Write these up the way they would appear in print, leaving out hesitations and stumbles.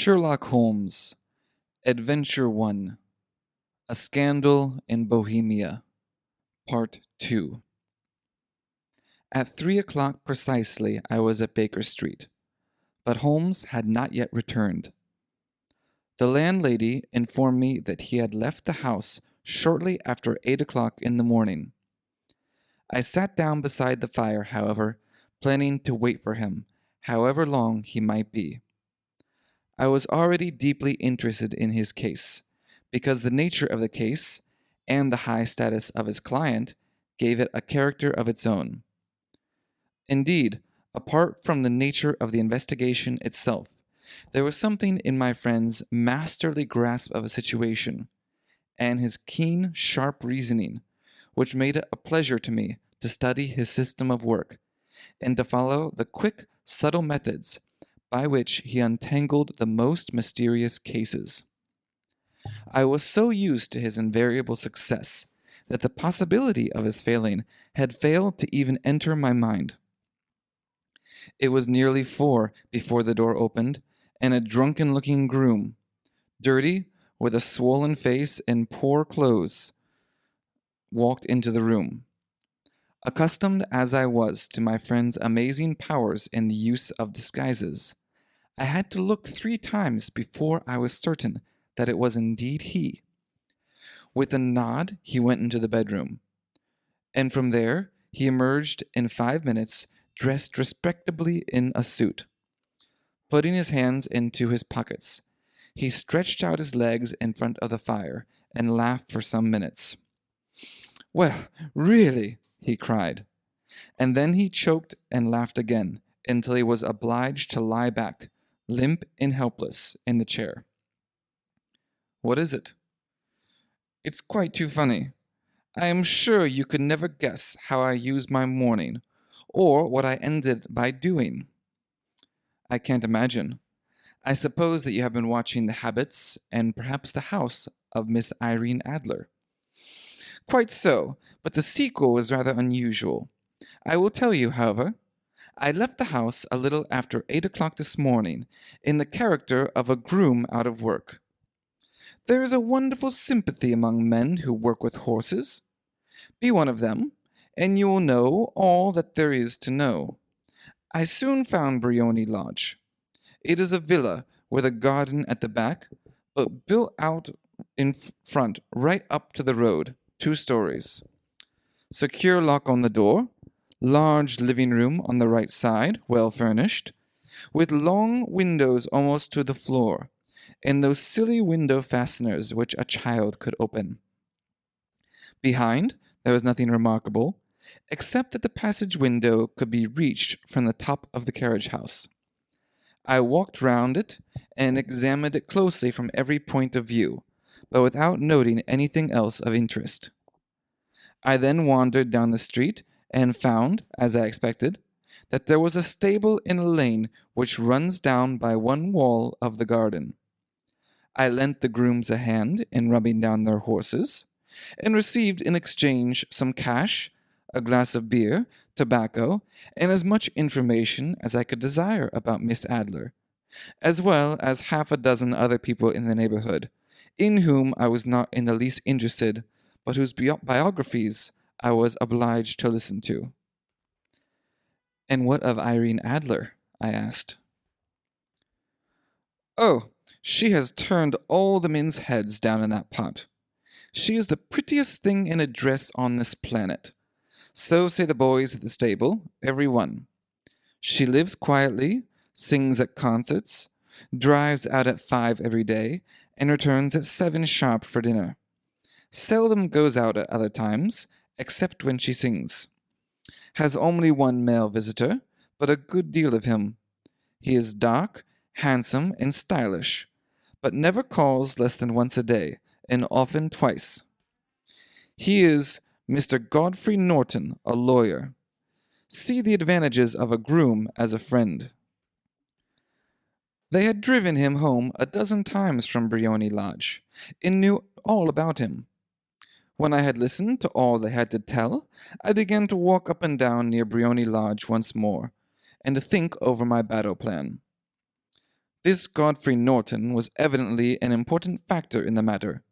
Sherlock Holmes, Adventure 1, A Scandal in Bohemia, Part 2. At 3 o'clock precisely I was at Baker Street, but Holmes had not yet returned. The landlady informed me that he had left the house shortly after 8 o'clock in the morning. I sat down beside the fire, however, planning to wait for him, however long he might be. I was already deeply interested in his case, because the nature of the case and the high status of his client gave it a character of its own. Indeed, apart from the nature of the investigation itself, there was something in my friend's masterly grasp of a situation, and his keen, sharp reasoning, which made it a pleasure to me to study his system of work, and to follow the quick, subtle methods by which he untangled the most mysterious cases. I was so used to his invariable success that the possibility of his failing had failed to even enter my mind. It was nearly 4 before the door opened, and a drunken-looking groom, dirty, with a swollen face and poor clothes, walked into the room. Accustomed as I was to my friend's amazing powers in the use of disguises, I had to look 3 times before I was certain that it was indeed he. With a nod, he went into the bedroom, and from there he emerged in 5 minutes, dressed respectably in a suit. Putting his hands into his pockets, he stretched out his legs in front of the fire and laughed for some minutes. "Well, really," he cried, and then he choked and laughed again until he was obliged to lie back, limp and helpless, in the chair. "What is it?" "It's quite too funny. I am sure you could never guess how I use my morning, or what I ended by doing." "I can't imagine. I suppose that you have been watching the habits and perhaps the house of Miss Irene Adler." "Quite so, but the sequel was rather unusual. I will tell you, however. I left the house a little after 8 o'clock this morning in the character of a groom out of work. There is a wonderful sympathy among men who work with horses. Be one of them, and you will know all that there is to know. I soon found Briony Lodge. It is a villa with a garden at the back, but built out in front right up to the road, 2 stories. Secure lock on the door, large living room on the right side, well furnished, with long windows almost to the floor, and those silly window fasteners which a child could open. Behind, there was nothing remarkable, except that the passage window could be reached from the top of the carriage house. I walked round it and examined it closely from every point of view, but without noting anything else of interest. I then wandered down the street and found, as I expected, that there was a stable in a lane which runs down by one wall of the garden. I lent the grooms a hand in rubbing down their horses, and received in exchange some cash, a glass of beer, tobacco, and as much information as I could desire about Miss Adler, as well as 6 other people in the neighborhood, in whom I was not in the least interested, but whose biographies I was obliged to listen to. "And what of Irene Adler?" I asked. "Oh, she has turned all the men's heads down in that pot. She is the prettiest thing in a dress on this planet. So say the boys at the stable, every one. She lives quietly, sings at concerts, drives out at 5 every day, and returns at 7 sharp for dinner. Seldom goes out at other times, except when she sings. Has only one male visitor, but a good deal of him. He is dark, handsome, and stylish, but never calls less than once a day, and often twice. He is Mr. Godfrey Norton, a lawyer. See the advantages of a groom as a friend." They had driven him home 12 times from Briony Lodge, and knew all about him. When I had listened to all they had to tell, I began to walk up and down near Briony Lodge once more, and to think over my battle plan. This Godfrey Norton was evidently an important factor in the matter.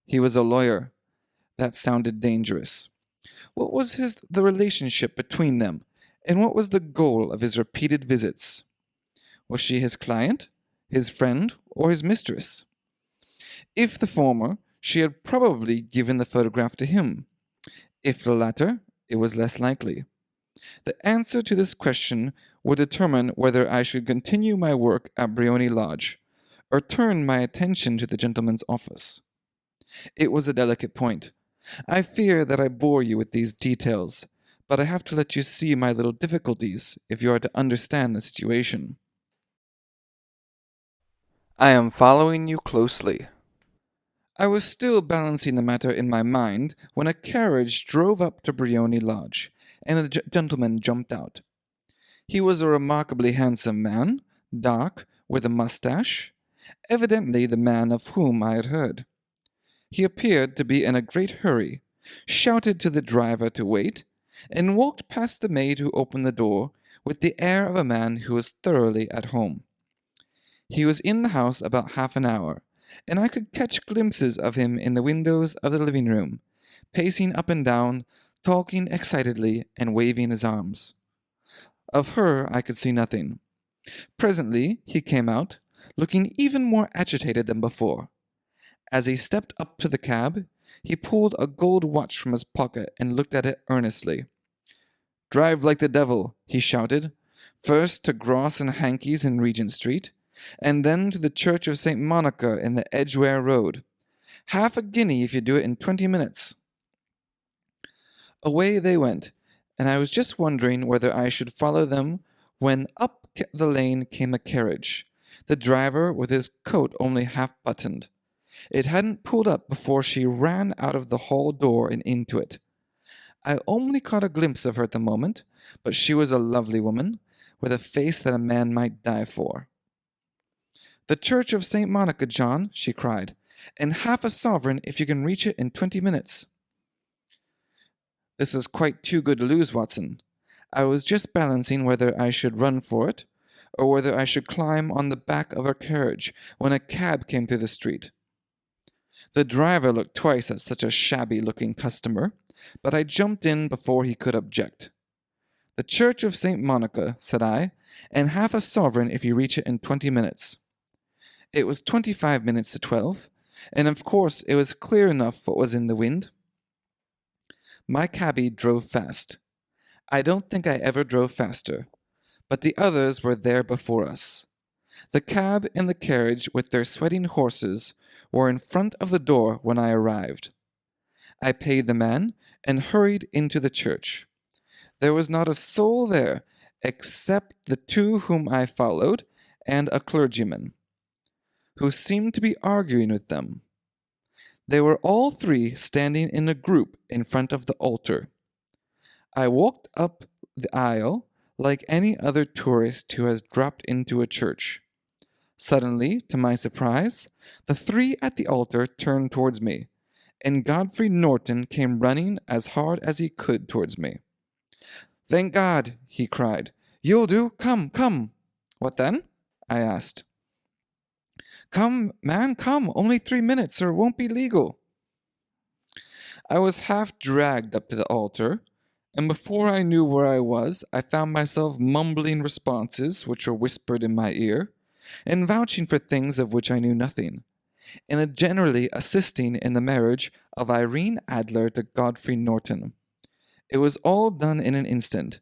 He was a lawyer. That sounded dangerous. What was the relationship between them, and what was the goal of his repeated visits? Was she his client, his friend, or his mistress? If the former, she had probably given the photograph to him. If the latter, it was less likely. The answer to this question would determine whether I should continue my work at Briony Lodge, or turn my attention to the gentleman's office. It was a delicate point. I fear that I bore you with these details, but I have to let you see my little difficulties if you are to understand the situation. I am following you closely. I was still balancing the matter in my mind when a carriage drove up to Briony Lodge, and a gentleman jumped out. He was a remarkably handsome man, dark, with a mustache, evidently the man of whom I had heard. He appeared to be in a great hurry, shouted to the driver to wait, and walked past the maid who opened the door with the air of a man who was thoroughly at home. He was in the house about half an hour, and I could catch glimpses of him in the windows of the living room, pacing up and down, talking excitedly, and waving his arms. Of her I could see nothing. Presently he came out, looking even more agitated than before. As he stepped up to the cab, he pulled a gold watch from his pocket and looked at it earnestly. "Drive like the devil," he shouted, "first to Gross and Hankey's in Regent Street, and then to the Church of St. Monica in the Edgware Road. Half a guinea if you do it in 20 minutes. Away they went, and I was just wondering whether I should follow them when up the lane came a carriage, the driver with his coat only half buttoned. It hadn't pulled up before she ran out of the hall door and into it. I only caught a glimpse of her at the moment, but she was a lovely woman, with a face that a man might die for. "The Church of St. Monica, John," she cried, "and half a sovereign if you can reach it in 20 minutes. This is quite too good to lose, Watson. I was just balancing whether I should run for it, or whether I should climb on the back of her carriage when a cab came through the street. The driver looked twice at such a shabby-looking customer, but I jumped in before he could object. 'The Church of St. Monica,' said I, 'and half a sovereign if you reach it in 20 minutes. It was 25 minutes to 12, and of course it was clear enough what was in the wind. My cabby drove fast. I don't think I ever drove faster, but the others were there before us. The cab and the carriage with their sweating horses were in front of the door when I arrived. I paid the man and hurried into the church. There was not a soul there except the two whom I followed and a clergyman, who seemed to be arguing with them. They were all three standing in a group in front of the altar. I walked up the aisle like any other tourist who has dropped into a church. Suddenly, to my surprise, the three at the altar turned towards me, and Godfrey Norton came running as hard as he could towards me. "Thank God!" he cried. "You'll do. Come, come." "What then?" I asked. "Come, man, come. Only 3 minutes, or it won't be legal." I was half dragged up to the altar, and before I knew where I was, I found myself mumbling responses which were whispered in my ear, and vouching for things of which I knew nothing, and generally assisting in the marriage of Irene Adler to Godfrey Norton. It was all done in an instant,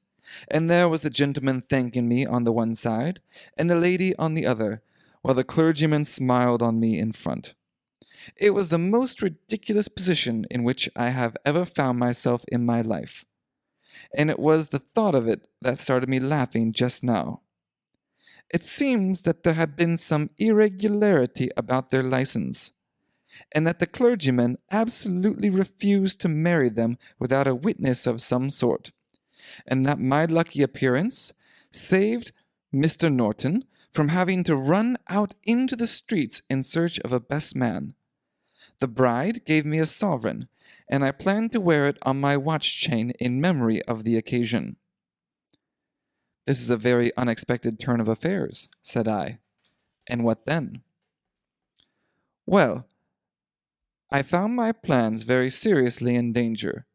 and there was the gentleman thanking me on the one side, and the lady on the other, while the clergyman smiled on me in front. It was the most ridiculous position in which I have ever found myself in my life, and it was the thought of it that started me laughing just now. It seems that there had been some irregularity about their license, and that the clergyman absolutely refused to marry them without a witness of some sort, and that my lucky appearance saved Mr. Norton from having to run out into the streets in search of a best man. The bride gave me a sovereign, and I planned to wear it on my watch chain in memory of the occasion. "This is a very unexpected turn of affairs," said I. And what then? Well, I found my plans very seriously in danger.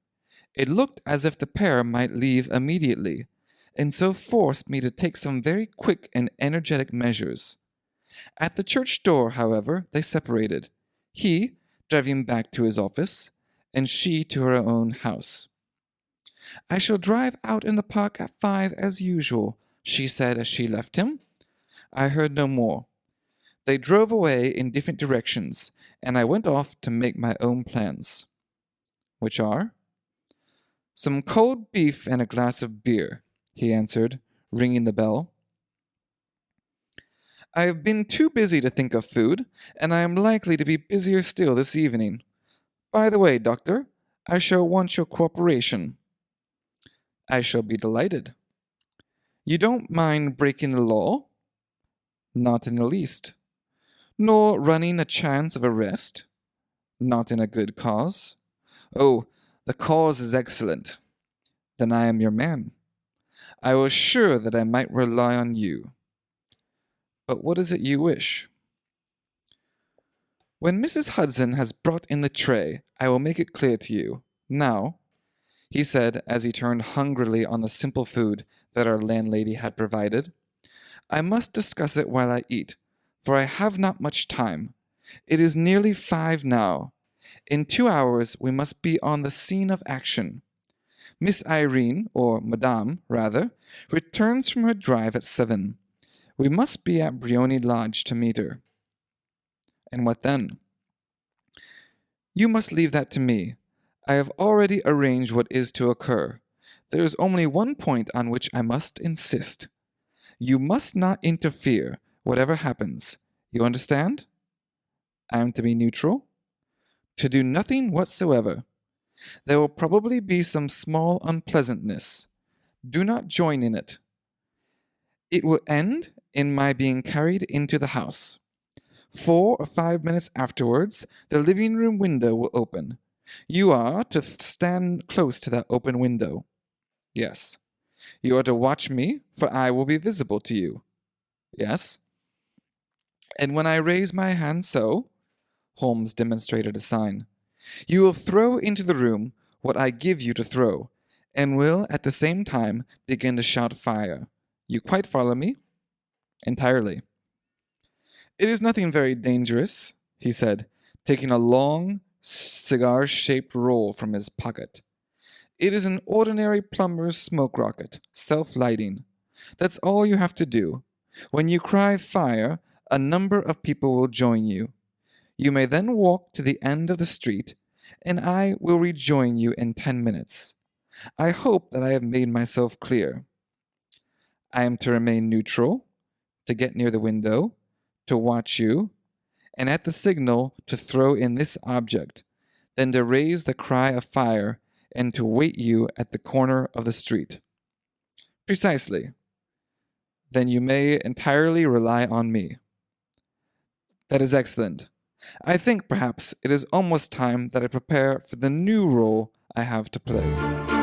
It looked as if the pair might leave immediately, and so forced me to take some very quick and energetic measures. At the church door, however, they separated, he driving back to his office, and she to her own house. I shall drive out in the park at 5 as usual, she said as she left him. I heard no more. They drove away in different directions, and I went off to make my own plans. Which are? Some cold beef and a glass of beer, he answered, ringing the bell. I have been too busy to think of food, and I am likely to be busier still this evening. By the way, Doctor, I shall want your cooperation. I shall be delighted. You don't mind breaking the law? Not in the least. Nor running a chance of arrest? Not in a good cause. Oh, the cause is excellent. Then I am your man. I was sure that I might rely on you. But what is it you wish? When Mrs. Hudson has brought in the tray, I will make it clear to you. Now, he said as he turned hungrily on the simple food that our landlady had provided, I must discuss it while I eat, for I have not much time. It is nearly 5 now. In 2 hours we must be on the scene of action. Miss Irene, or Madame, rather, returns from her drive at 7. We must be at Briony Lodge to meet her. And what then? You must leave that to me. I have already arranged what is to occur. There is only one point on which I must insist. You must not interfere, whatever happens. You understand? I am to be neutral? To do nothing whatsoever. There will probably be some small unpleasantness. Do not join in it. It will end in my being carried into the house. 4 or 5 minutes afterwards, the living room window will open. You are to stand close to that open window. Yes. You are to watch me, for I will be visible to you. Yes. And when I raise my hand so, Holmes demonstrated a sign, you will throw into the room what I give you to throw, and will at the same time begin to shout fire. You quite follow me? Entirely. It is nothing very dangerous, he said, taking a long, cigar-shaped roll from his pocket. It is an ordinary plumber's smoke rocket, self-lighting. That's all you have to do. When you cry fire, a number of people will join you. You may then walk to the end of the street, and I will rejoin you in 10 minutes. I hope that I have made myself clear. I am to remain neutral, to get near the window, to watch you, and at the signal to throw in this object, then to raise the cry of fire and to wait you at the corner of the street. Precisely. Then you may entirely rely on me. That is excellent. I think, perhaps, it is almost time that I prepare for the new role I have to play.